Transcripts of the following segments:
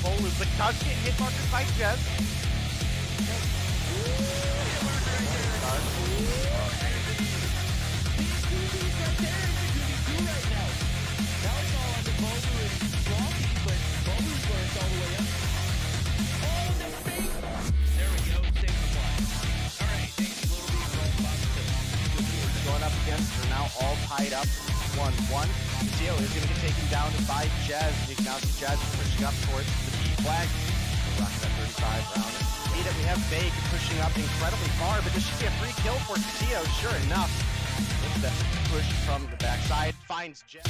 Bolu, but does get hit markers by Jez. All tied up, 1-1. Theo is going to get taken down by Jazz. You can now see Jazz pushing up towards the B flag. Rock that 35 round. See that we have Vague pushing up incredibly far, but this should be a free kill for Theo. Sure enough, with the push from the backside, finds Jazz.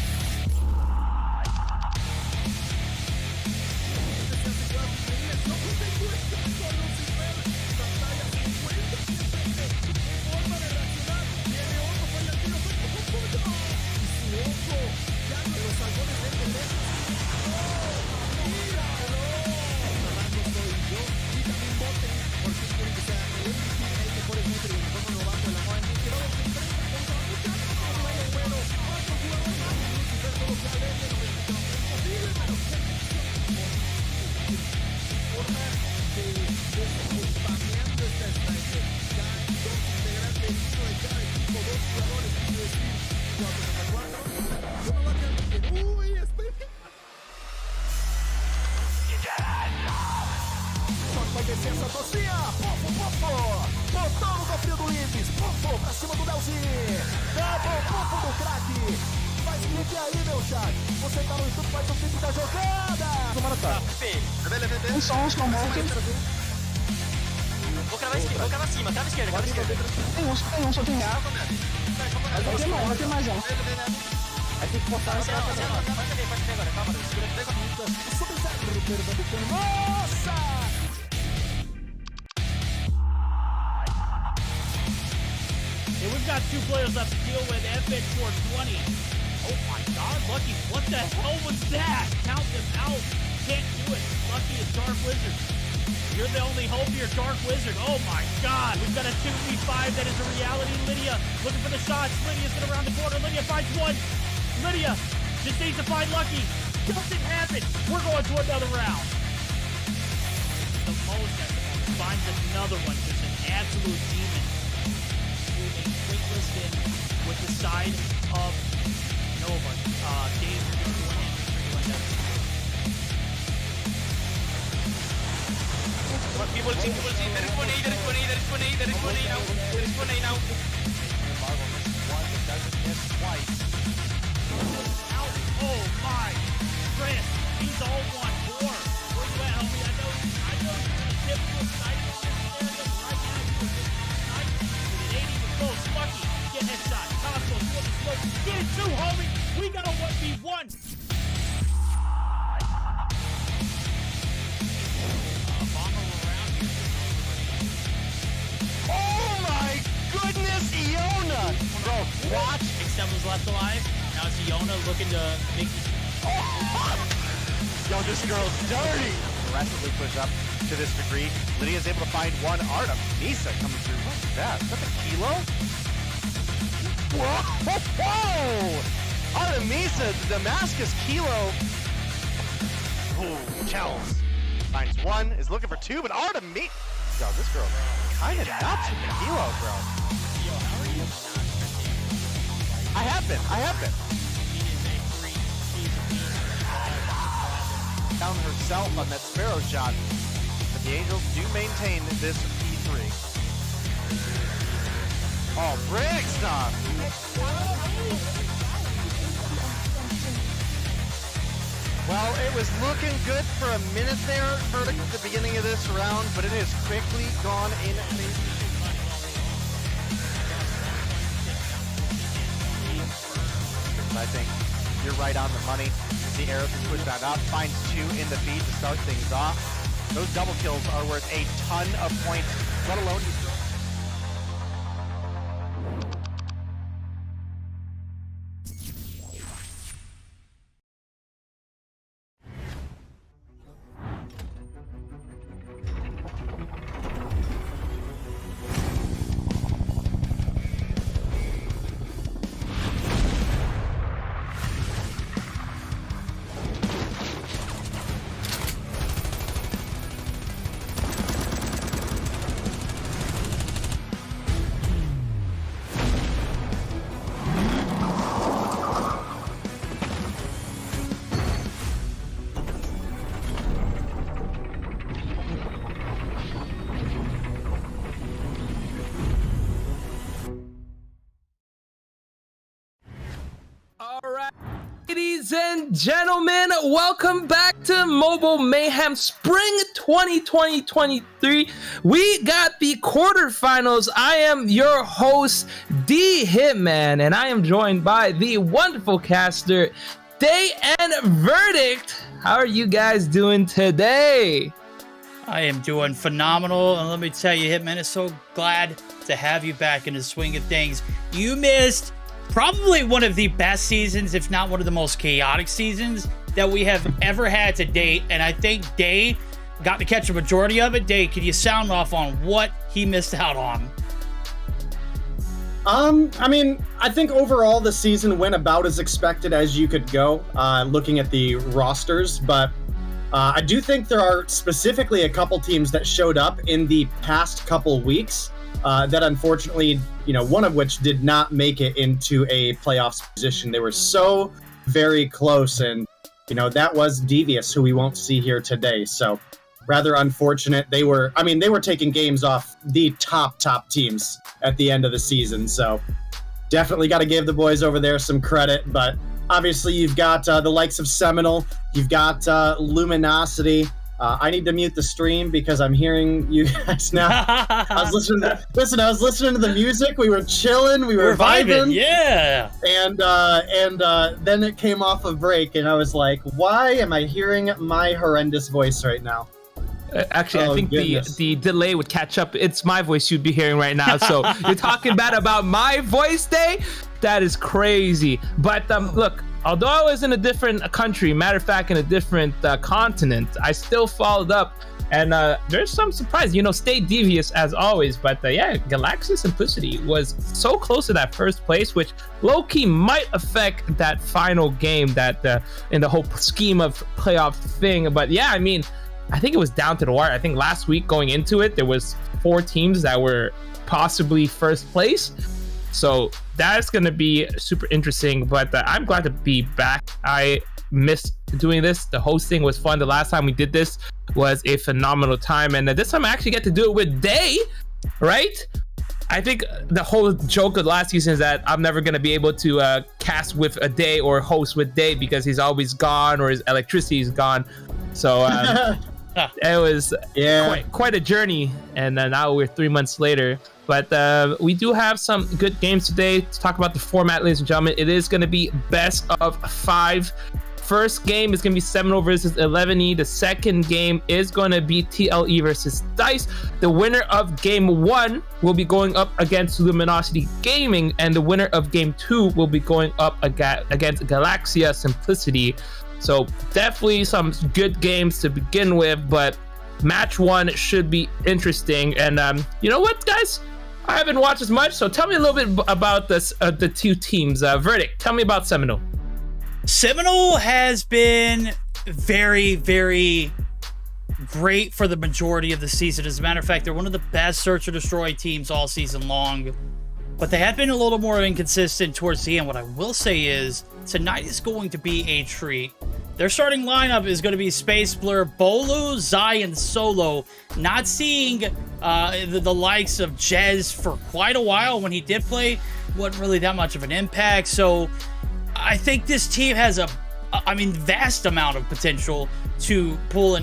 Licença, Tocinha! Pofo! Botão no cofrinho do Lives! Pofo pra cima do Delzinho! Double pofo do craque! Faz clipe aí, meu chat! Você tá no YouTube, faz o clipe da jogada! Som, morto. Vou cravar cima, crava esquerda. Tem um, só tem um. Vai ter mais um. Aí tem que botar Pode ver agora, calma, segura aqui. Nossa! And we've got two players left to deal with. FX 420. Oh my god, Lucky, what the hell was that? Count them out. Can't do it. Lucky is Dark Wizard. You're the only hope here, Dark Wizard. Oh my god, we've got a 2v5 that is a reality. Lydia looking for the shots. Lydia's gonna round the corner. Lydia finds one. Lydia just needs to find Lucky. Doesn't happen. We're going to another round. The most at the moment finds another one. Just an absolute demon. Moving quick in with the side of Nova. Dave, you're going to win it. People see, there is one A now. Oh my, Chris, he's all one more. Where you at, homie? I know you're in a typical sniper on this area, but right now you're just sniping with an 80 with close. Lucky, get headshot. Costco, you have the smoke. Get it too, homie. We got a 1v1. Oh my goodness, Iona! Bro, watch. Except was left alive. Now it's Iona looking to make these. Yo, this girl's dirty! Aggressively push up to this degree. Lydia's able to find one. Artem, Misa coming through. What's that? Is that the kilo? Whoa! Artemisa, the Damascus kilo. Ooh, Kells. Finds one, is looking for two, but Artemisa. Yo, this girl kinda nuts with the kilo, bro. Yo, how are you? I have been. Found herself on that Sparrow shot, but the Angels do maintain this P3. Oh, Brick stuff! Well, it was looking good for a minute there, Verdict, at the beginning of this round, but it has quickly gone in. I think you're right on the money. The arrows can push that up, finds two in the feed to start things off. Those double kills are worth a ton of points, let alone Ladies and gentlemen, welcome back to Mobile Mayhem Spring 2023. We got the quarterfinals. I am your host, D Hitman, and I am joined by the wonderful caster, Day and Verdict. How are you guys doing today? I am doing phenomenal, and let me tell you, Hitman is so glad to have you back in the swing of things. You missed probably one of the best seasons, if not one of the most chaotic seasons that we have ever had to date, and I think Day got to catch a majority of it. Day, can you sound off on what he missed out on? I mean, I think overall the season went about as expected as you could go, looking at the rosters, but I do think there are specifically a couple teams that showed up in the past couple weeks that unfortunately, one of which did not make it into a playoffs position. They were so very close, and, that was Devious, who we won't see here today. So rather unfortunate. They were taking games off the top teams at the end of the season. So definitely got to give the boys over there some credit, but obviously, you've got the likes of Seminole. You've got Luminosity. I need to mute the stream because I'm hearing you guys now. I was listening to the music. We were chilling. We were vibing. Yeah. And then it came off a break, and I was like, why am I hearing my horrendous voice right now? Actually, I think the delay would catch up. It's my voice you'd be hearing right now. So you're talking bad about my voice, Day? That is crazy. But look, although I was in a different country, matter of fact, in a different continent, I still followed up. And there's some surprise. Stay Devious as always. But Galaxia Simplicity was so close to that first place, which low-key might affect that final game that in the whole scheme of playoff thing. But yeah, I mean, I think it was down to the wire. I think last week going into it, there was 4 teams that were possibly first place. So that's going to be super interesting, but I'm glad to be back. I missed doing this. The hosting was fun. The last time we did this was a phenomenal time, and this time I actually get to do it with Day, right? I think the whole joke of last season is that I'm never going to be able to cast with a Day or host with Day because he's always gone or his electricity is gone. So it was quite a journey, and now we're 3 months later. But we do have some good games today to talk about the format, ladies and gentlemen. It is going to be best of 5. First game is going to be Seminole versus 11E. The second game is going to be TLE versus Dice. The winner of game 1 will be going up against Luminosity Gaming, and the winner of game 2 will be going up against Galaxia Simplicity. So definitely some good games to begin with, but match 1 should be interesting. And you know what, guys? I haven't watched as much, so tell me a little bit about this, the 2 teams. Verdict, tell me about Seminole. Seminole has been very, very great for the majority of the season. As a matter of fact, they're one of the best search or destroy teams all season long, but they have been a little more inconsistent towards the end. What I will say is tonight is going to be a treat. Their starting lineup is going to be Space Blur, Bolu, Zai, and Solo. Not seeing the likes of Jez for quite a while. When he did play, wasn't really that much of an impact. So I think this team has vast amount of potential to pull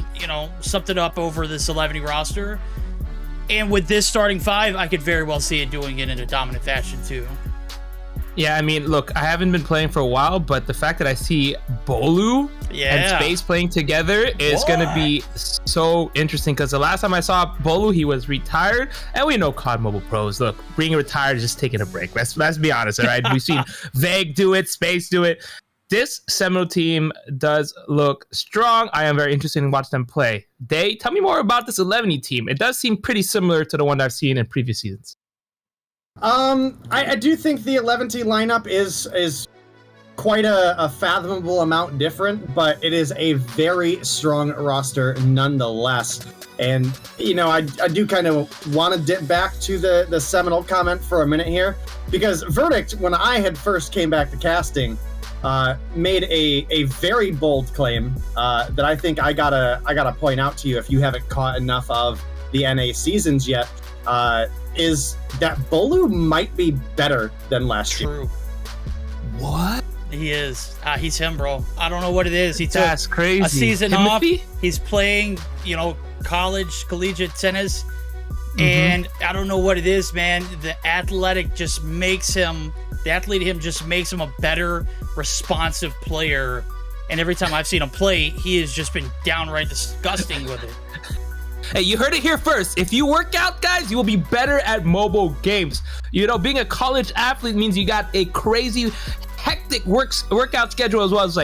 something up over this 11 roster. And with this starting 5, I could very well see it doing it in a dominant fashion too. Yeah, I mean, look, I haven't been playing for a while, but the fact that I see Bolu and Space playing together is going to be so interesting, because the last time I saw Bolu, he was retired, and we know COD Mobile Pros, look, being retired is just taking a break. Let's be honest, all right? We've seen Vague do it, Space do it. This Seminole team does look strong. I am very interested in watching them play. Day, tell me more about this 11E team. It does seem pretty similar to the one I've seen in previous seasons. I do think the 11T lineup is quite a fathomable amount different, but it is a very strong roster nonetheless. And, I do kind of want to dip back to the Seminole comment for a minute here, because Verdict, when I had first came back to casting, made a very bold claim that I think I gotta point out to you if you haven't caught enough of the NA seasons yet. Is that Bolu might be better than last year. What? He is. He's him, bro. I don't know what it is. He took That's crazy. a season Timothy? off. He's playing, collegiate tennis. And I don't know what it is, man. The athlete just makes him a better, responsive player. And every time I've seen him play, he has just been downright disgusting with it. Hey, you heard it here first. If you work out, guys, you will be better at mobile games. Being a college athlete means you got a crazy, hectic workout schedule as well as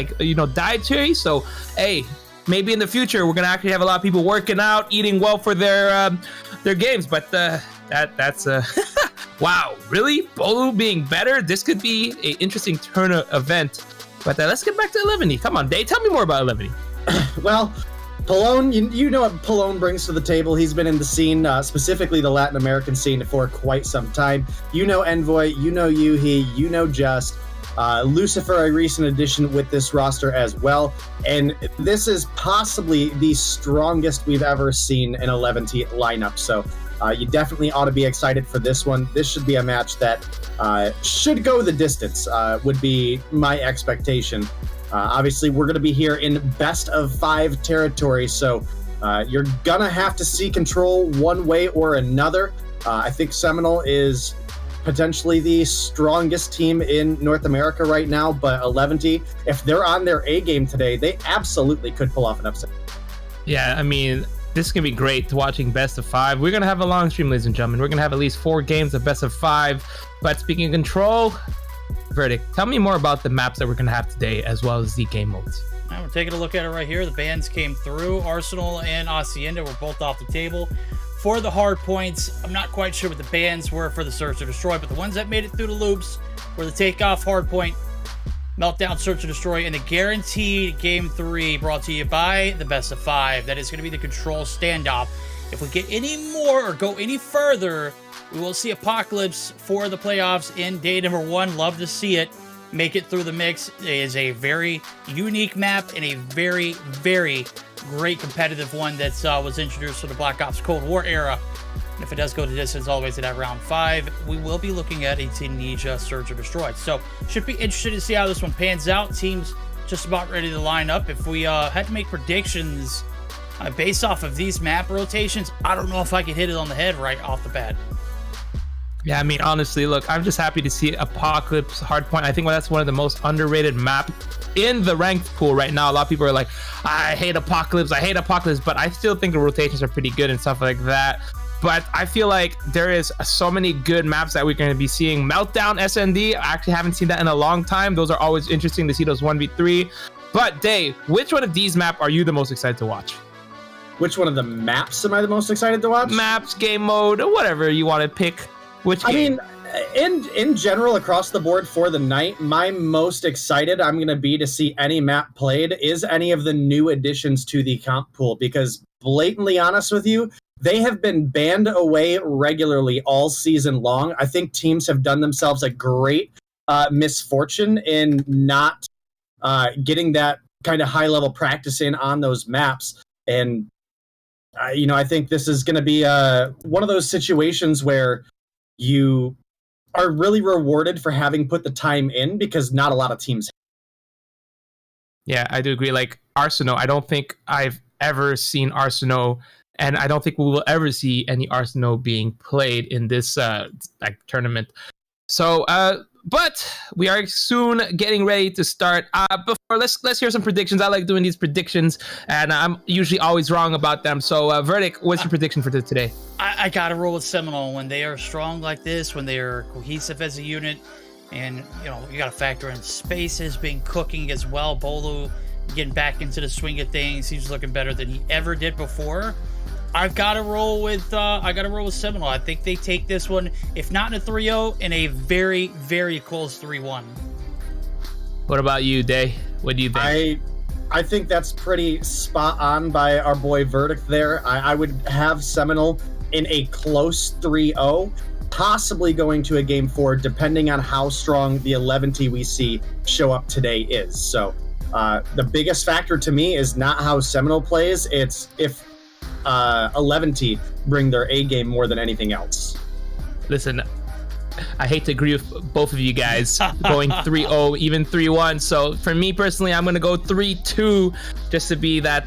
dietary. So, hey, maybe in the future we're gonna actually have a lot of people working out, eating well for their games. But that's wow, really? Bolu being better? This could be an interesting turn of event. But let's get back to 11. Come on, Dave, tell me more about 11. Well, Pallone, you know what Pallone brings to the table. He's been in the scene, specifically the Latin American scene, for quite some time. You know Envoy, you know Yuhi, you know Just. Lucifer, a recent addition with this roster as well. And this is possibly the strongest we've ever seen an 11T lineup. So you definitely ought to be excited for this one. This should be a match that should go the distance, would be my expectation. Obviously, we're going to be here in best of 5 territory, so you're going to have to see control one way or another. I think Seminole is potentially the strongest team in North America right now, but 11T, if they're on their A game today, they absolutely could pull off an upset. Yeah, I mean, this is going to be great watching best of 5. We're going to have a long stream, ladies and gentlemen. We're going to have at least 4 games of best of 5. But speaking of control, Verdict, tell me more about the maps that we're going to have today, as well as the game modes. Now we're taking a look at it right here. The bans came through. Arsenal and Hacienda were both off the table. For the hard points, I'm not quite sure what the bans were for the Search or Destroy, but the ones that made it through the loops were the Takeoff, Hardpoint, Meltdown, Search or Destroy, and the guaranteed Game 3 brought to you by the best of 5. That is going to be the Control standoff. If we get any more or go any further, we will see Apocalypse for the playoffs in day number 1. Love to see it. Make it through the mix. It is a very unique map and a very, very great competitive one that was introduced for the Black Ops Cold War era. And if it does go to distance all the way to that round 5, we will be looking at a Tunisia Surge or Destroy. So should be interested to see how this one pans out. Teams just about ready to line up. If we had to make predictions based off of these map rotations, I don't know if I could hit it on the head right off the bat. Yeah, I mean, honestly, look, I'm just happy to see Apocalypse Hardpoint. I think that's one of the most underrated maps in the ranked pool right now. A lot of people are like, I hate Apocalypse, but I still think the rotations are pretty good and stuff like that. But I feel like there is so many good maps that we're going to be seeing. Meltdown, SND, I actually haven't seen that in a long time. Those are always interesting to see, those 1v3. But Dave, which one of these maps are you the most excited to watch? Which one of the maps am I the most excited to watch? Maps, game mode, whatever you want to pick. Which game? I mean, in general, across the board for the night, my most excited I'm going to be to see any map played is any of the new additions to the comp pool, because blatantly honest with you, they have been banned away regularly all season long. I think teams have done themselves a great misfortune in not getting that kind of high-level practice in on those maps. And, I think this is going to be one of those situations where you are really rewarded for having put the time in, because not a lot of teams. Yeah, I do agree. Like Arsenal, I don't think I've ever seen Arsenal, and I don't think we will ever see any Arsenal being played in this tournament. So, but we are soon getting ready to start. Before let's hear some predictions. I like doing these predictions, and I'm usually always wrong about them. So, Verdict, what's your prediction for today? I gotta roll with Seminole. When they are strong like this, when they are cohesive as a unit, and you gotta factor in spaces being cooking as well. Bolu getting back into the swing of things. He's looking better than he ever did before. I've got to roll with Seminole. I think they take this one, if not in a 3-0, in a very, very close 3-1. What about you, Day? What do you think? I think that's pretty spot on by our boy Verdict there. I would have Seminole in a close 3-0, possibly going to a game 4, depending on how strong the 11T we see show up today is. So the biggest factor to me is not how Seminole plays. It's if 11T bring their A game more than anything else. Listen, I hate to agree with both of you guys going 3-0, even 3-1. So for me personally, I'm gonna go 3-2, just to be that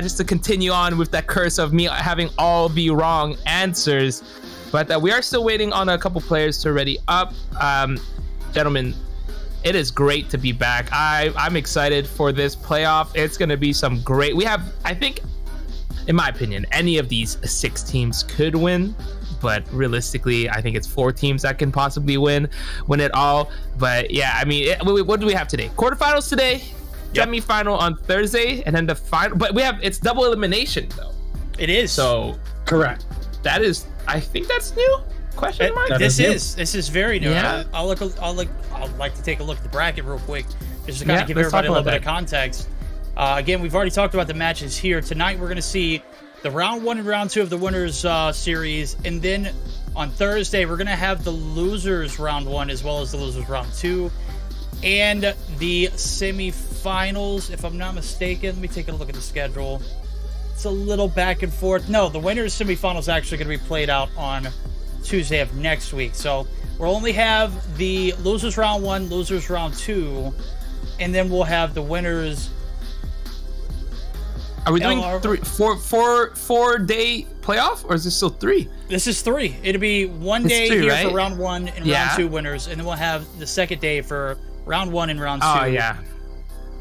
just to continue on with that curse of me having all the wrong answers. But we are still waiting on a couple players to ready up. Gentlemen, it is great to be back. I'm excited for this playoff. It's gonna be some great. We have, I think, in my opinion, any of these 6 teams could win. But realistically, I think it's 4 teams that can possibly win it all. But yeah, I mean, what do we have today? Quarterfinals today, semifinal on Thursday, and then the final. But it's double elimination though. It is. So correct. That is, I think that's new. Question mark. This is very new. Yeah. I'd like to take a look at the bracket real quick, just to kind of give everybody a little bit of context. Again, we've already talked about the matches here. Tonight, we're going to see the round 1 and round 2 of the winners series, and then on Thursday we're gonna have the losers round 1 as well as the losers round 2 and the semifinals, if I'm not mistaken. Let me take a look at the schedule. It's a little back and forth. No, the winners semifinals is actually going to be played out on Tuesday of next week, so we'll only have the losers round 1, losers round 2, and then we'll have the winners. Are we doing 4-day playoff, or is this still 3? This is 3. It'll be 1 day here right? for round 1 and round 2 winners, and then we'll have the second day for round 1 and round 2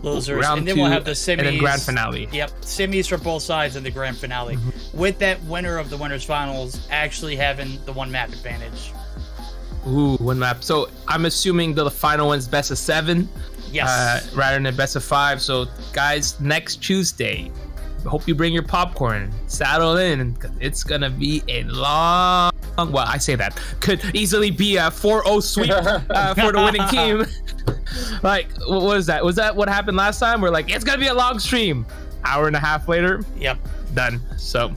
losers, round and then 2, we'll have the semis and then grand finale. Yep, semis for both sides and the grand finale, with that winner of the winners finals actually having the 1 map advantage. Ooh, 1 map. So I'm assuming the final one's best of 7. Yes. Rather than best of 5. So guys, next Tuesday, hope you bring your popcorn, saddle in. It's gonna be a long, well, I say that could easily be a 4-0 sweep for the winning team. Like, what was that? Was that what happened last time? We're like, it's gonna be a long stream. Hour and a half later, yep, done. So,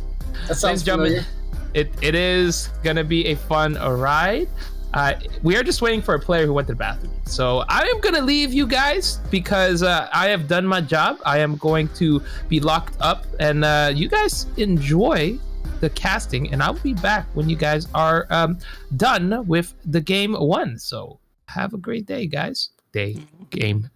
that sounds familiar. It is gonna be a fun ride. We are just waiting for a player who went to the bathroom. So I am going to leave you guys because I have done my job. I am going to be locked up, and you guys enjoy the casting, and I'll be back when you guys are done with the game 1. So have a great day, guys. Game.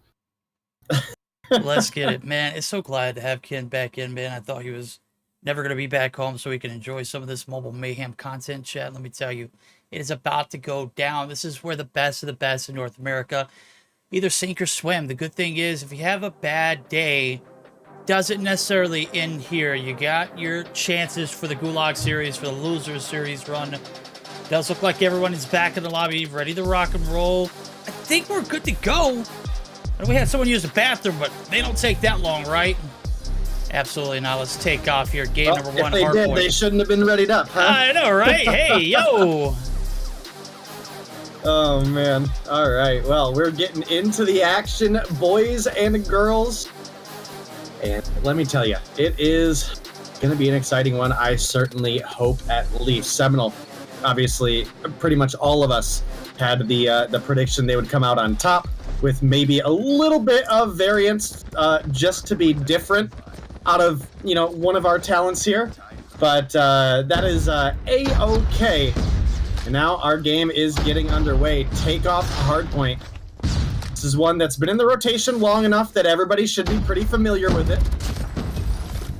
Let's get it, man. It's so glad to have Ken back in, man. I thought he was never going to be back home so he can enjoy some of this mobile mayhem content, chat. Let me tell you, it is about to go down. This is where the best of the best in North America either sink or swim. The good thing is, if you have a bad day, doesn't necessarily end here. You got your chances for the Gulag series, for the Losers series run. Does look like everyone is back in the lobby, ready to rock and roll. I think we're good to go. And we had someone use the bathroom, but they don't take that long, right? Absolutely not. Let's take off here. Game number 1, If they did, they shouldn't have been readied up, huh? I know, right? Hey, yo! Oh, man. All right. Well, we're getting into the action, boys and girls. And let me tell you, it is going to be an exciting one. I certainly hope, at least. Seminole, obviously, pretty much all of us had the prediction they would come out on top, with maybe a little bit of variance just to be different out of, one of our talents here. But that is A-OK. And now our game is getting underway. Takeoff Hardpoint. This is one that's been in the rotation long enough that everybody should be pretty familiar with it.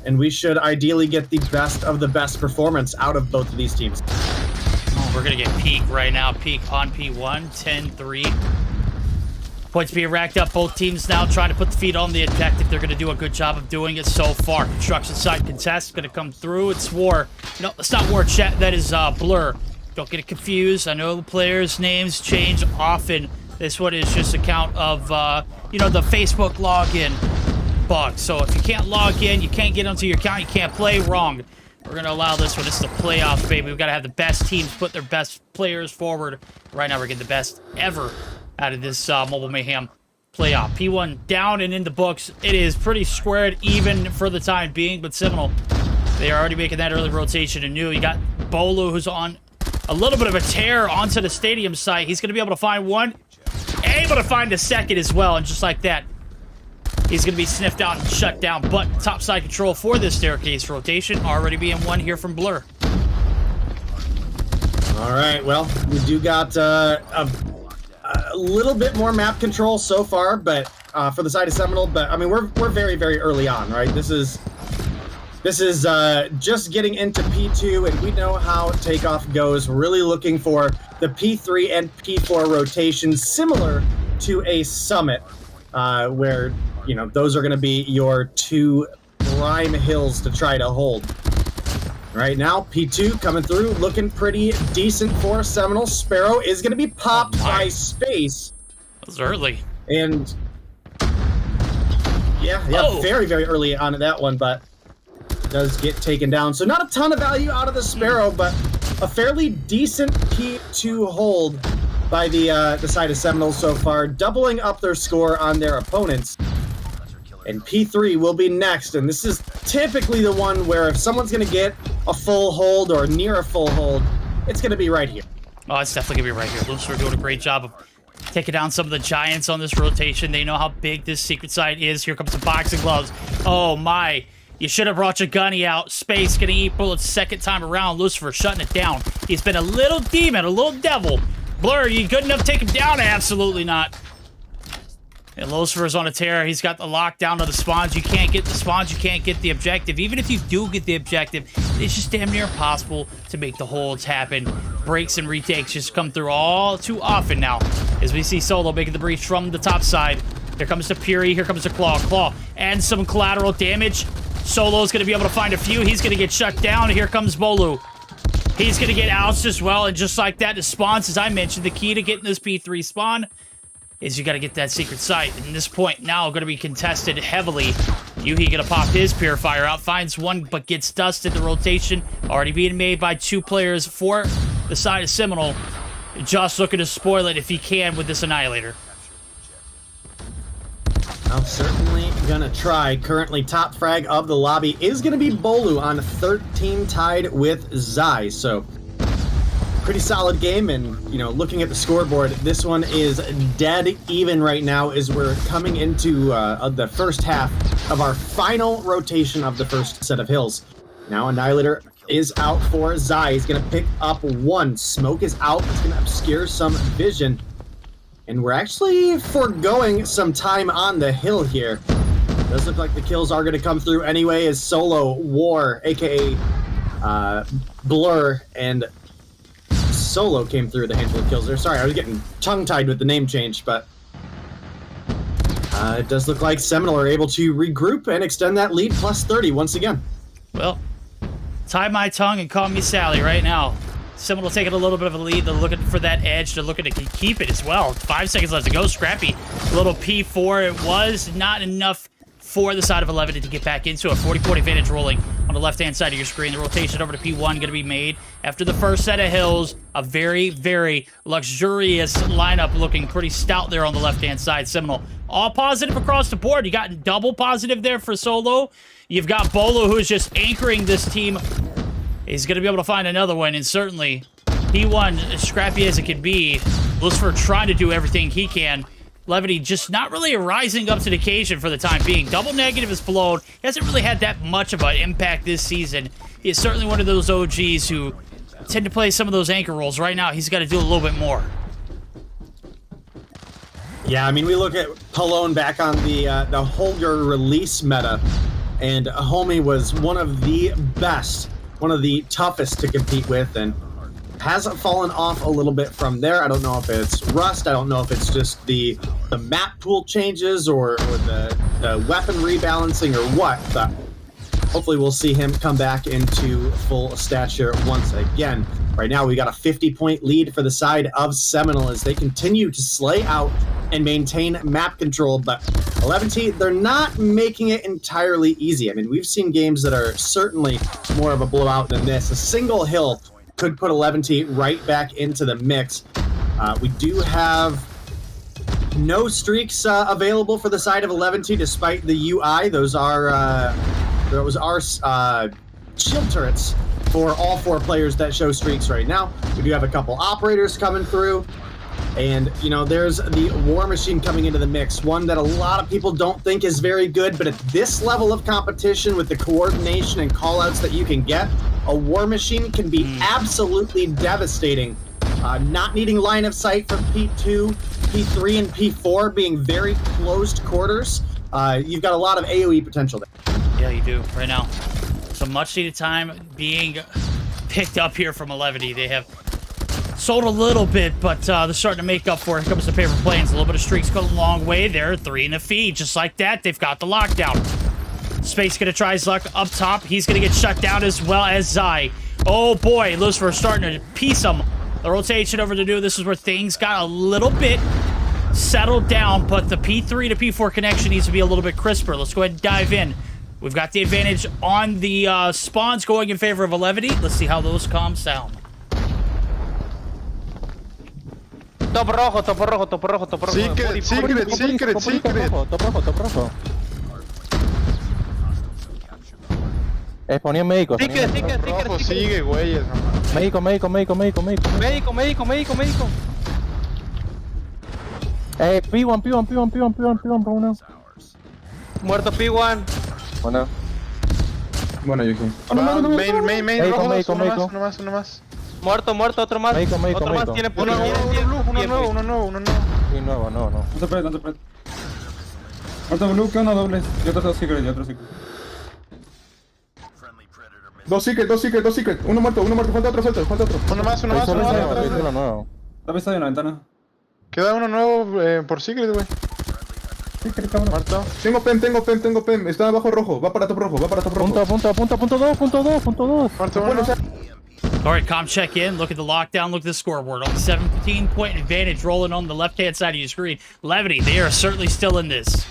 And we should ideally get the best of the best performance out of both of these teams. Oh, we're going to get Peak right now. Peak on P1, 10-3. Points being racked up. Both teams now trying to put the feet on the objective. They're going to do a good job of doing it so far. Construction site contest going to come through. It's War. No, it's not War, chat. That is Blur. Don't get it confused. I know the players' names change often. This one is just a count of, the Facebook login bug. So if you can't log in, you can't get onto your account, you can't play, wrong. We're going to allow this one. This is the playoffs, baby. We've got to have the best teams put their best players forward. Right now, we're getting the best ever out of this Mobile Mayhem playoff. P1 down and in the books. It is pretty squared even for the time being, but Seminole, they are already making that early rotation anew. You got Bolu, who's on a little bit of a tear onto the stadium site. He's going to be able to find one, able to find a second as well, and just like that, he's going to be sniffed out and shut down. But top side control for this staircase rotation already being won here from Blur. All right, well, we do got a little bit more map control so far, but for the side of Seminole. But I mean, we're very, very early on, right? This is just getting into P2, and we know how takeoff goes. We're really looking for the P3 and P4 rotations, similar to a summit, where those are going to be your two prime hills to try to hold. Right now, P2 coming through, looking pretty decent for Seminole. Sparrow is going to be popped by Space. That was early. And yeah, very, very early on at that one, but does get taken down. So not a ton of value out of the Sparrow, but a fairly decent P2 hold by the side of Seminole so far, doubling up their score on their opponents. And P3 will be next, and this is typically the one where if someone's going to get a full hold or near a full hold, it's going to be right here. Oh, it's definitely going to be right here. Lucifer doing a great job of taking down some of the giants on this rotation. They know how big this secret site is. Here comes the boxing gloves. Oh, my. You should have brought your gunny out. Space going to eat bullets second time around. Lucifer shutting it down. He's been a little demon, a little devil. Blur, are you good enough to take him down? Absolutely not. And Lucifer's on a tear. He's got the lockdown of the spawns. You can't get the spawns. You can't get the objective. Even if you do get the objective, it's just damn near impossible to make the holds happen. Breaks and retakes just come through all too often now. As we see Solo making the breach from the top side. Here comes the Fury. Here comes the Claw. Claw and some collateral damage. Solo's going to be able to find a few. He's going to get shut down. Here comes Bolu. He's going to get ousted as well. And just like that, the spawns, as I mentioned, the key to getting this P3 spawn is you got to get that secret site. And this point now going to be contested heavily. Yuhi going to pop his Purifier out, finds one, but gets dusted. The rotation already being made by two players for the side of Seminole. Just looking to spoil it if he can with this Annihilator. I'm certainly going to try. Currently top frag of the lobby is going to be Bolu on 13 tied with Zai. So pretty solid game, and looking at the scoreboard, this one is dead even right now as we're coming into the first half of our final rotation of the first set of hills. Now Annihilator is out for Zai. He's going to pick up one. Smoke is out. It's going to obscure some vision, and we're actually foregoing some time on the hill here. Does look like the kills are going to come through anyway, as Solo, War, aka Blur, and Solo came through the handful of kills there. Sorry, I was getting tongue-tied with the name change, but it does look like Seminole are able to regroup and extend that lead plus 30 once again. Well, tie my tongue and call me Sally right now. Seminole taking a little bit of a lead. They're looking for that edge. They're looking to keep it as well. 5 seconds left to go. Scrappy, little P4. It was not enough for the side of 11 to get back into a 40-40 advantage rolling on the left-hand side of your screen. The rotation over to P1 going to be made after the first set of hills. A very, very luxurious lineup, looking pretty stout there on the left-hand side. Seminole, all positive across the board. You got double positive there for Solo. You've got Bolo, who's just anchoring this team. He's going to be able to find another one, and certainly P1, as scrappy as it can be, Lucifer trying to do everything he can. Levity just not really rising up to the occasion for the time being. Double negative is blown. He hasn't really had that much of an impact this season. He is certainly one of those OGs who tend to play some of those anchor roles. Right now, he's got to do a little bit more. Yeah, I mean, we look at Pallone back on the Holger release meta, and Homie was one of the best, one of the toughest to compete with, and has fallen off a little bit from there. I don't know if it's rust. I don't know if it's just the map pool changes or the weapon rebalancing or what, but hopefully we'll see him come back into full stature once again. Right now we got a 50-point lead for the side of Seminole as they continue to slay out and maintain map control, but 11T, they're not making it entirely easy. I mean, we've seen games that are certainly more of a blowout than this. A single hill could put 11T right back into the mix. We do have no streaks available for the side of 11T despite the UI. Those are shield turrets for all 4 players that show streaks right now. We do have a couple operators coming through. And, you know, there's the War Machine coming into the mix, one that a lot of people don't think is very good, but at this level of competition with the coordination and callouts that you can get, a War Machine can be absolutely devastating. Not needing line of sight from P2, P3, and P4 being very closed quarters, you've got a lot of AoE potential there. Yeah, you do, right now. So much needed time being picked up here from 11. They have sold a little bit, but they're starting to make up for it. Here comes the paper planes. A little bit of streaks go a long way. They're 3 in the feed. Just like that, they've got the lockdown. Space gonna try his luck up top. He's gonna get shut down as well as Zai. Oh boy, Lucifer starting to piece him. The rotation over to do. This is where things got a little bit settled down, but the P3 to P4 connection needs to be a little bit crisper. Let's go ahead and dive in. We've got the advantage on the spawns going in favor of 11. Let's see how those comms sound. Top rojo, top rojo, top rojo, top rojo. Secret. Top rojo. Ponía médico. Rojo sigue, güeyes. Médico. P1 por uno. Muerto P1. Bueno, Yuki. Main, rojo, Médico. uno más. Muerto, otro más. Médico. Otro más tiene Uno nuevo. Sí, nuevo. No te predes. Otro blue, que uno doble. Y otro secret, Dos secret. Uno muerto. Falta otro. Uno más. Nuevo. Está pesado en la ventana. Queda uno nuevo por secret, güey. Secret, cabrón. Muerto. Tengo pen. Está abajo rojo. Va para top rojo. Punto 2. Muerto uno. All right, comm check in. Look at the lockdown. Look at the scoreboard. Only 17-point advantage rolling on the left-hand side of your screen. Levity, they are certainly still in this.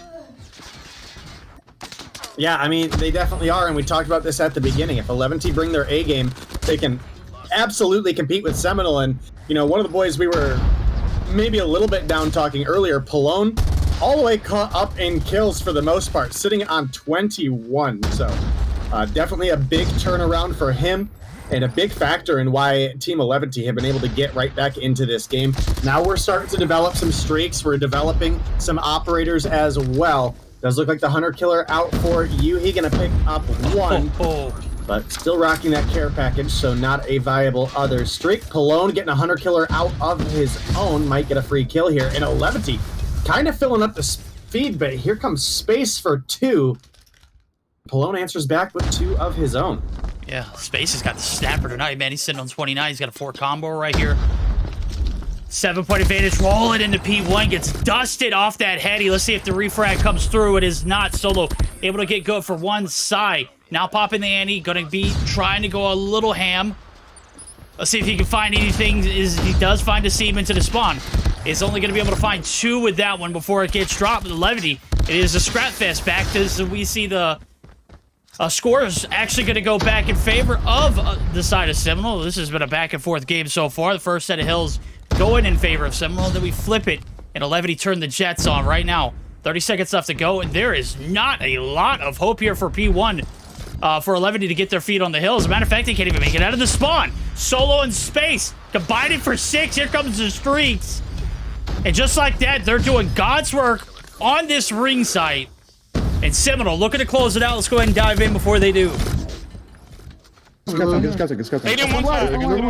Yeah, I mean, they definitely are, and we talked about this at the beginning. If 11T bring their A game, they can absolutely compete with Seminole. And, you know, one of the boys we were maybe a little bit down talking earlier, Pallone, all the way caught up in kills for the most part, sitting on 21. So definitely a big turnaround for him and a big factor in why Team 11T have been able to get right back into this game. Now we're starting to develop some streaks. We're developing some operators as well. Does look like the Hunter Killer out for Yuhi, gonna pick up one, but still rocking that care package, so not a viable other streak. Pallone getting a Hunter Killer out of his own, might get a free kill here. And 11T kind of filling up the speed, but here comes Space for 2. Pallone answers back with 2 of his own. Yeah, Space has got the snapper tonight, man. He's sitting on 29. He's got a 4 combo right here. 7-point advantage, roll it into P1, gets dusted off that heady. Let's see if the refrag comes through. It is not. Solo able to get good for one side. Now popping the ante, gonna be trying to go a little ham. Let's see if he can find anything. He does find a seam into the spawn. Is only gonna be able to find 2 with that one before it gets dropped. The Levity, it is a scrap fest back as we see the score is actually going to go back in favor of the side of Seminole. This has been a back-and-forth game so far. The first set of hills going in favor of Seminole. Then we flip it, and 11 turn the Jets on right now. 30 seconds left to go, and there is not a lot of hope here for P1 for 11 to get their feet on the hill. As a matter of fact, they can't even make it out of the spawn. Solo and Space combined it for 6. Here comes the streaks. And just like that, they're doing God's work on this ring site. And Seminole looking to close it out. Let's go ahead and dive in before they do. Stadium one side. Already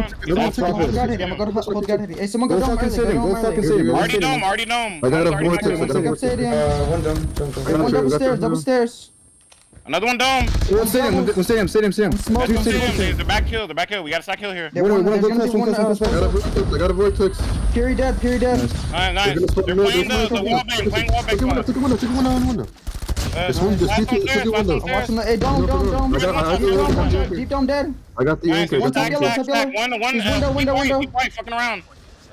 dome. I got a vortex. Double stairs. Another one dome. Stadium. The back kill. We got a stack kill here. I got a vortex. Fury dead. Nice. They're playing the wall bang. Took one window. This one, just Hey, dome. Deep dome dead. I got the anchor. Stack. One. Window. Keep right fucking around.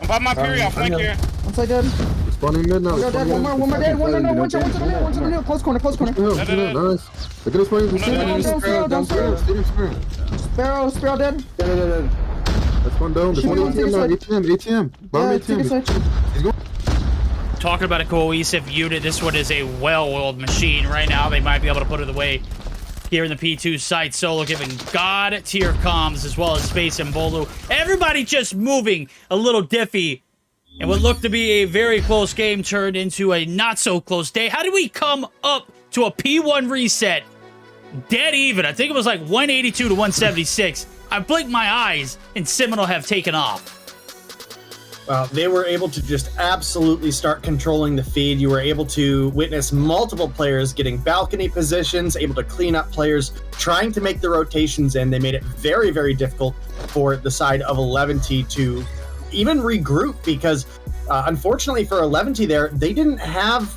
I'm popping my fury. I'll flank here. One side dead. Spawning mid now. One more dead. One to the middle. Close corner. Nice. Look at this one. Downstairs. Sparrow dead. That's one down. This one ATM. Bomb ATM. Talking about a cohesive unit, this one is a well-oiled machine right now. They might be able to put it away here in the P2 site. Solo giving God tier comms as well as Space and Bolu. Everybody just moving a little diffy And what looked to be a very close game turned into a not-so-close day. How did we come up to a P1 reset dead even? I think it was like 182 to 176. I blinked my eyes, and Seminole have taken off. Well, they were able to just absolutely start controlling the feed. You were able to witness multiple players getting balcony positions, able to clean up players, trying to make the rotations in. They made it very, very difficult for the side of 11T to even regroup because, unfortunately for 11T there, they didn't have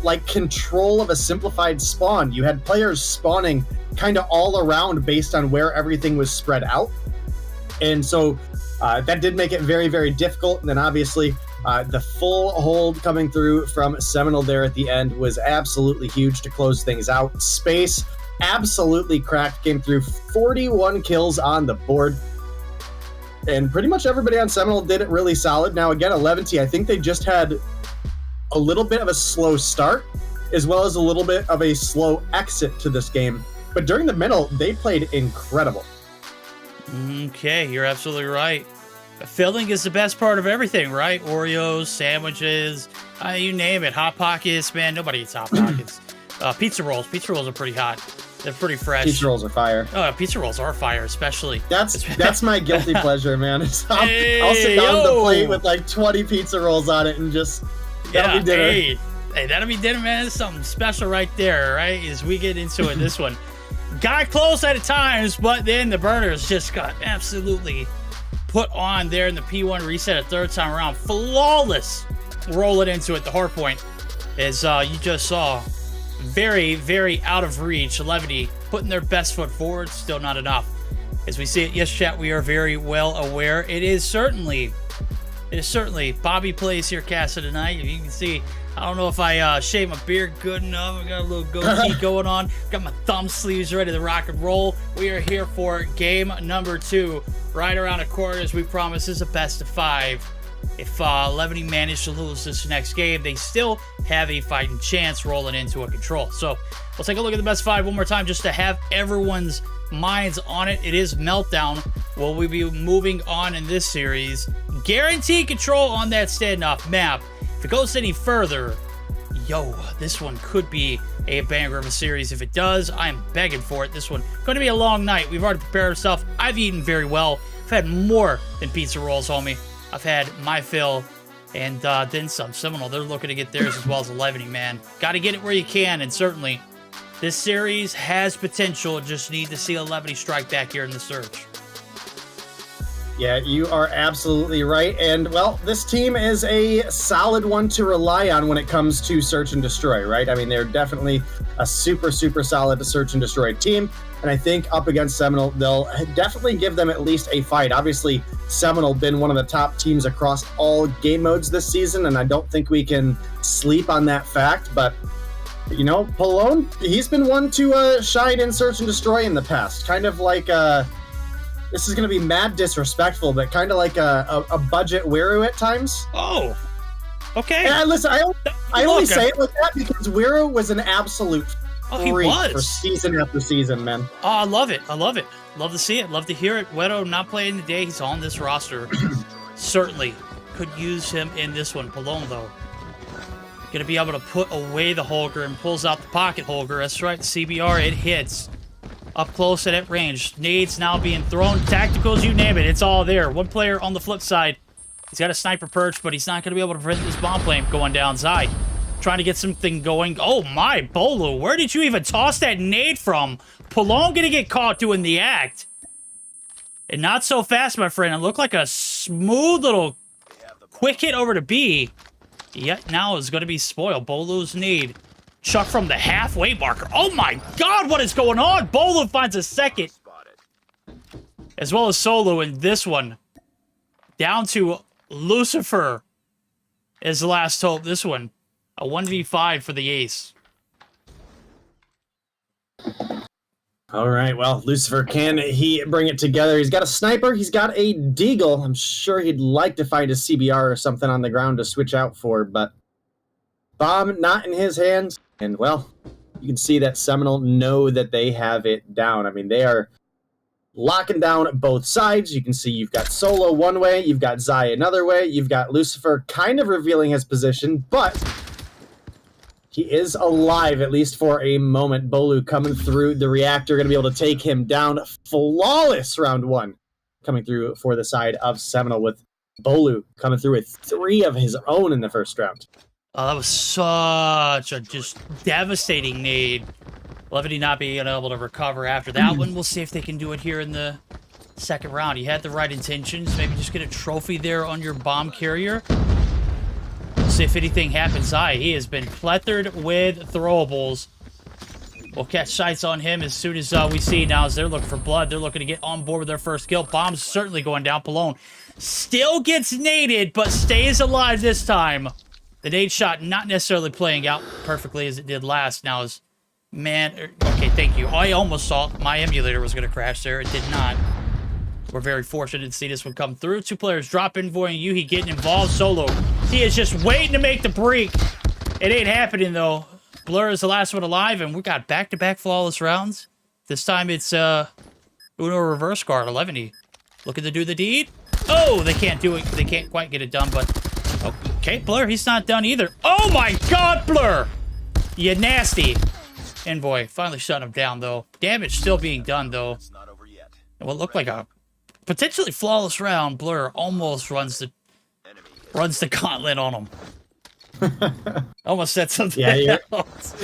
like control of a simplified spawn. You had players spawning kind of all around based on where everything was spread out. And so that did make it very, very difficult. And then obviously the full hold coming through from Seminole there at the end was absolutely huge to close things out. Space absolutely cracked, came through 41 kills on the board. And pretty much everybody on Seminole did it really solid. Now, again, 11T, I think they just had a little bit of a slow start, as well as a little bit of a slow exit to this game. But during the middle, they played incredible. Okay, you're absolutely right. Filling is the best part of everything, right? Oreos, sandwiches, you name it. Hot Pockets, man, nobody eats Hot Pockets. Pizza rolls. Pizza rolls are pretty hot. They're pretty fresh. Pizza rolls are fire. Oh, pizza rolls are fire, especially. That's my guilty pleasure, man. I'll sit down the plate with like 20 pizza rolls on it and just that'll be dinner. Hey, that'll be dinner, man. It's something special right there, right? As we get into it, this one got close at times, but then the burners just got absolutely put on there in the P1 reset a third time around. Flawless rolling into it. The Hardpoint, as you just saw. Very, very out of reach. 11 putting their best foot forward, still not enough. As we see it, yes, chat, we are very well aware. It is certainly Bobby plays here, Casa, tonight. You can see, I don't know if I shaved my beard good enough. I got a little goatee going on. Got my thumb sleeves ready to rock and roll. We are here for game number 2. Right around the corner, as we promised, is a best of 5. If 11 managed to lose this next game, they still have a fighting chance rolling into a control. So we'll take a look at the best 5 one more time just to have everyone's minds on it. It is Meltdown. Will we be moving on in this series? Guaranteed control on that standoff map. If it goes any further, this one could be a banger of a series. If it does, I'm begging for it. This one going to be a long night. We've already prepared ourselves. I've eaten very well. I've had more than pizza rolls, homie. I've had my fill and then some. Seminole, they're looking to get theirs as well as 11, man. Got to get it where you can, and certainly this series has potential. Just need to see 11 strike back here in the Surge. Yeah, you are absolutely right. And, well, this team is a solid one to rely on when it comes to search and destroy, right? I mean, they're definitely a super, super solid search and destroy team. And I think up against Seminole, they'll definitely give them at least a fight. Obviously, Seminole been one of the top teams across all game modes this season, and I don't think we can sleep on that fact. But, you know, Pallone, he's been one to shine in search and destroy in the past. Kind of like, this is going to be mad disrespectful, but kind of like a budget Wiru at times. Oh, okay. And listen, I only say it like that because Wiru was an absolute freak for season after season, man. Oh, I love it. I love it. Love to see it. Love to hear it. Wedo not playing today. He's on this roster. Certainly could use him in this one. Pallone, though, going to be able to put away the Holger and pulls out the pocket Holger. That's right. CBR, it hits. Up close and at range. Nades now being thrown. Tacticals, you name it. It's all there. One player on the flip side. He's got a sniper perch, but he's not going to be able to prevent this bomb flame going downside. Trying to get something going. Oh my, Bolo. Where did you even toss that nade from? Pallone going to get caught doing the act. And not so fast, my friend. It looked like a smooth little quick hit over to B. Yet now is going to be spoiled. Bolo's nade. Chuck from the halfway marker. Oh my god, what is going on? Bolo finds a second. As well as Solo in this one. Down to Lucifer is the last hope. This one, a 1v5 for the ace. All right, well, Lucifer, can he bring it together? He's got a sniper. He's got a deagle. I'm sure he'd like to find a CBR or something on the ground to switch out for, but bomb not in his hands. And, well, you can see that Seminole know that they have it down. I mean, they are locking down both sides. You can see you've got Solo one way, you've got Zai another way, you've got Lucifer kind of revealing his position, but he is alive, at least for a moment. Bolu coming through the reactor, going to be able to take him down. Flawless round one coming through for the side of Seminole, with Bolu coming through with 3 of his own in the first round. Oh, that was such a just devastating nade. Levity not being able to recover after that one. We'll see if they can do it here in the second round. He had the right intentions. Maybe just get a trophy there on your bomb carrier. We'll see if anything happens. He has been plettered with throwables. We'll catch sights on him as soon as we see now as they're looking for blood. They're looking to get on board with their first kill. Bomb's certainly going down. Palone still gets naded, but stays alive this time. The nade shot not necessarily playing out perfectly as it did last. Now is... Man, okay, thank you. I almost thought my emulator was going to crash there. It did not. We're very fortunate to see this one come through. 2 players drop Envoy and Yuhi getting involved. Solo, he is just waiting to make the break. It ain't happening, though. Blur is the last one alive, and we got back-to-back flawless rounds. This time it's Uno reverse guard, 11. Looking to do the deed. Oh, they can't do it. They can't quite get it done, but... Okay, Blur, he's not done either. Oh, my God, Blur! You nasty. Envoy finally shut him down, though. Damage still being done, though. What looked like a potentially flawless round. Blur almost runs the gauntlet on him. Almost said something else.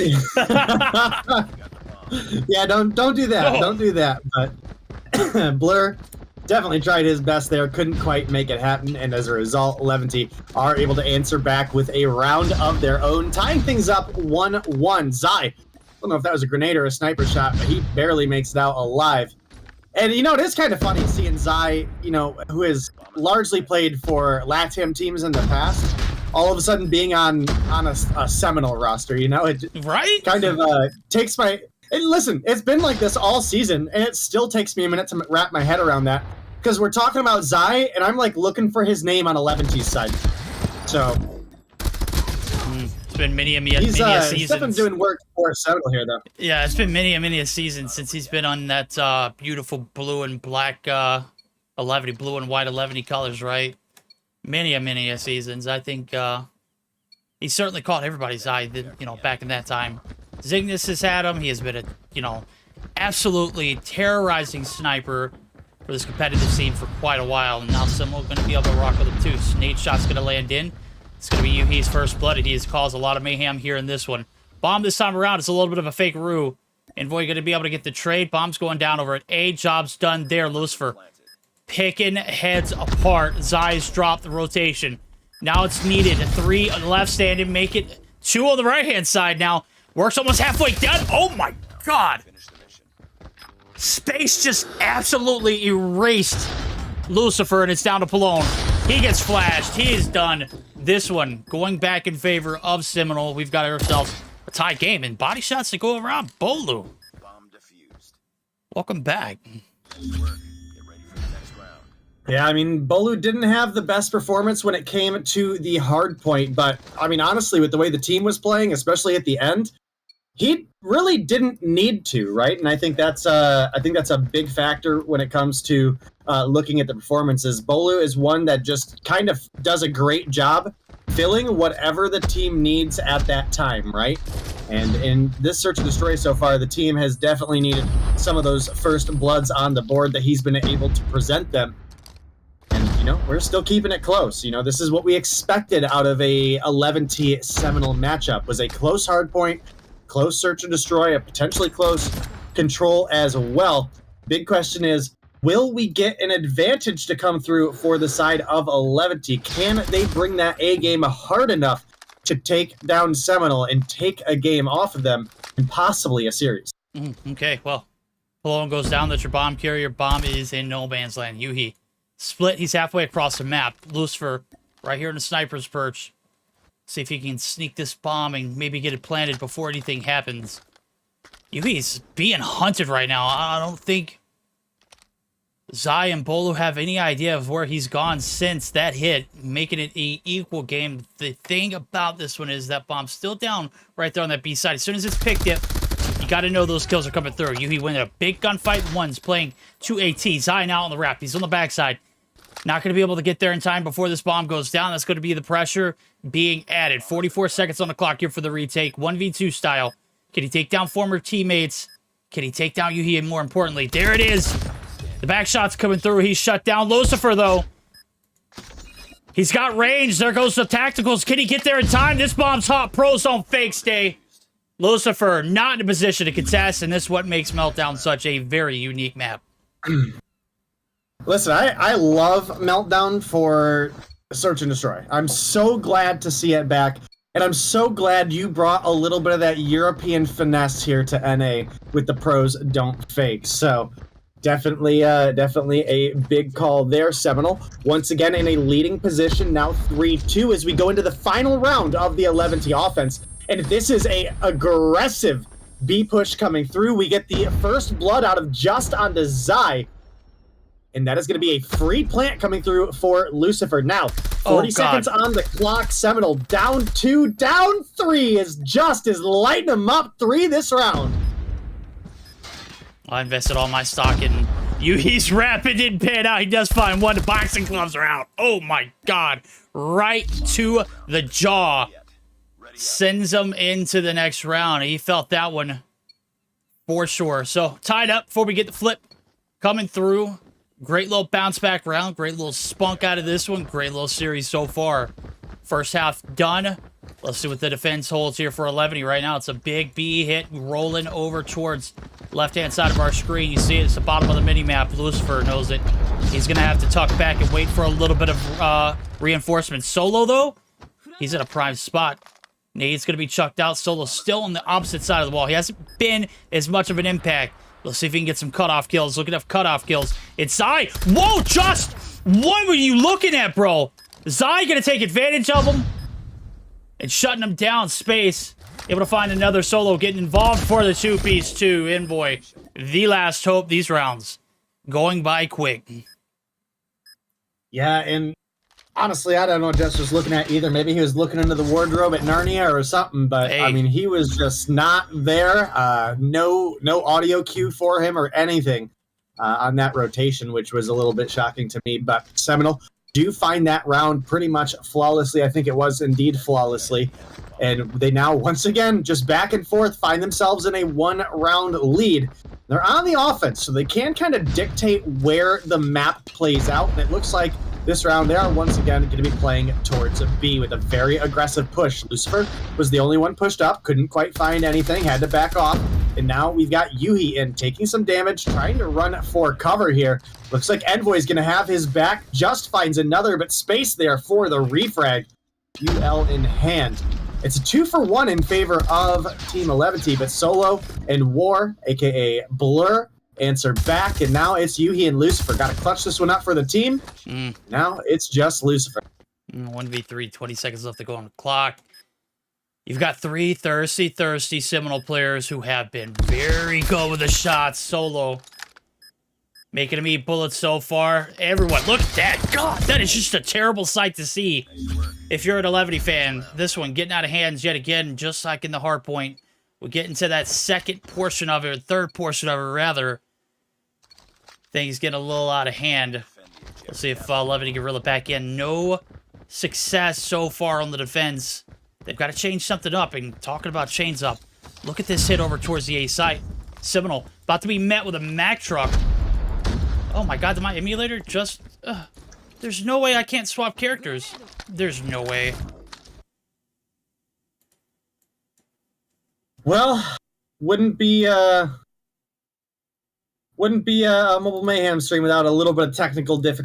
Yeah, don't do that. No. Don't do that. But Blur definitely tried his best there. Couldn't quite make it happen. And as a result, Levity are able to answer back with a round of their own, tying things up 1-1. Zai, I don't know if that was a grenade or a sniper shot, but he barely makes it out alive. And, you know, it is kind of funny seeing Zai, you know, who has largely played for LATAM teams in the past, all of a sudden being on a Seminole roster, you know? It right? Kind of takes my... listen, it's been like this all season, and it still takes me a minute to wrap my head around that, because we're talking about Zai, and I'm, like, looking for his name on 11T's side. So... It's been many a season. He's definitely doing work for Seminole here, though. Yeah, it's been many a season since he's been on that beautiful blue and black 11, blue and white 11 colors, right? Many a seasons. I think he certainly caught everybody's eye, you know, back in that time. Zygnus has had him. He has been a, you know, absolutely terrorizing sniper for this competitive scene for quite a while, and now Seminole going to be able to rock with him too. So Nate shot's going to land in. It's going to be Yuhi's first blood, and he has caused a lot of mayhem here in this one. Bomb this time around. It's a little bit of a fake rue. Envoy going to be able to get the trade. Bomb's going down over at A. Job's done there. Lucifer picking heads apart. Zai's dropped the rotation. Now it's needed. 3 on the left standing. Make it 2 on the right-hand side now. Works almost halfway done. Oh, my God. Space just absolutely erased Lucifer, and it's down to Palone. He gets flashed. He is done. This one going back in favor of Seminole. We've got ourselves a tie game, and body shots to go around. Bolu. Welcome back. Yeah, I mean, Bolu didn't have the best performance when it came to the hard point, but I mean, honestly, with the way the team was playing, especially at the end, he really didn't need to, right? And I think that's a big factor when it comes to looking at the performances. Bolu is one that just kind of does a great job filling whatever the team needs at that time, right? And in this Search and Destroy so far, the team has definitely needed some of those first bloods on the board that he's been able to present them. And, you know, we're still keeping it close. You know, this is what we expected out of a 11T Seminole matchup, was a close hardpoint, close Search and Destroy, a potentially close control as well. Big question is, will we get an advantage to come through for the side of 11T? Can they bring that A game hard enough to take down Seminole and take a game off of them and possibly a series? Okay, well, Palone goes down. That's your bomb carrier. Bomb is in no man's land. Yuhi split. He's halfway across the map. Lucifer right here in the sniper's perch. See if he can sneak this bomb and maybe get it planted before anything happens. Yuhi's being hunted right now. I don't think Zai and Bolu have any idea of where he's gone since that hit, making it an equal game. The thing about this one is that bomb's still down right there on that B side. As soon as it's picked up, you got to know those kills are coming through. Yuhi winning a big gunfight. One's playing 2 AT. Zai now on the wrap. He's on the backside. Not going to be able to get there in time before this bomb goes down. That's going to be the pressure being added. 44 seconds on the clock here for the retake. 1v2 style. Can he take down former teammates? Can he take down Yuhi? And more importantly, there it is. The back shot's coming through. He's shut down. Lucifer, though. He's got range. There goes the tacticals. Can he get there in time? This bomb's hot. Pro zone fake stay. Lucifer not in a position to contest, and this is what makes Meltdown such a very unique map. Listen, I love Meltdown for Search and Destroy. I'm so glad to see it back, and I'm so glad you brought a little bit of that European finesse here to NA with the pros don't fake. So definitely a big call there, Seminole. Once again in a leading position, now 3-2 as we go into the final round of the 11T offense. And this is a aggressive B push coming through. We get the first blood out of just onto Zai. And that is going to be a free plant coming through for Lucifer. Now, 40 seconds on the clock. Seminole down 2, down 3 is just is lighting them up. 3 this round. I invested all my stock in Yuhi's rapid didn't pan out. He does find one. The boxing gloves are out. Oh my god. Right to the jaw. Sends him into the next round. He felt that one for sure. So, tied up before we get the flip coming through. Great little bounce back round. Great little spunk out of this one. Great little series so far. First half done. Let's see what the defense holds here for 11. Right now, it's a big B hit rolling over towards left-hand side of our screen. You see it. It's the bottom of the mini-map. Lucifer knows it. He's going to have to tuck back and wait for a little bit of reinforcement. Solo, though, he's in a prime spot. Nade's going to be chucked out. Solo still on the opposite side of the wall. He hasn't been as much of an impact. Let's see if he can get some cutoff kills. Look at cutoff kills. It's Zai. Whoa, just what were you looking at, bro? Zai going to take advantage of him and shutting him down. Space. Able to find another Solo getting involved for the 2-piece too. Envoy. The last hope. These rounds going by quick. Yeah, and honestly, I don't know what Jess was looking at either. Maybe he was looking into the wardrobe at Narnia or something, but hey. I mean, he was just not there. No audio cue for him or anything on that rotation, which was a little bit shocking to me. But Seminole do find that round pretty much flawlessly. I think it was indeed flawlessly. And they now, once again, just back and forth, find themselves in a 1-round lead. They're on the offense, so they can kind of dictate where the map plays out. And it looks like this round, they are once again going to be playing towards a B with a very aggressive push. Lucifer was the only one pushed up, couldn't quite find anything, had to back off. And now we've got Yuhi in, taking some damage, trying to run for cover here. Looks like Envoy is going to have his back, just finds another, but space there for the refrag. UL in hand. It's a 2-for-1 in favor of Team 11T, but Solo and War, aka Blur, answer back, and now it's Yuhi and Lucifer. Got to clutch this one up for the team. Now it's just Lucifer. 1v3, 20 seconds left to go on the clock. You've got 3 thirsty Seminole players who have been very good with the shots. Solo making him eat bullets so far. Everyone, look at that. God, that is just a terrible sight to see. If you're an 11 fan, this one getting out of hands yet again, just like in the Hardpoint. We get into that second portion of it, or third portion of it, rather. Things getting a little out of hand. We'll see if 11 can reel it back in. No success so far on the defense. They've got to change something up, and talking about chains up, look at this hit over towards the A site. Seminole about to be met with a Mack truck. Oh my god, my emulator just... there's no way I can't swap characters. There's no way. Well, wouldn't be a Mobile Mayhem stream without a little bit of technical difficulty.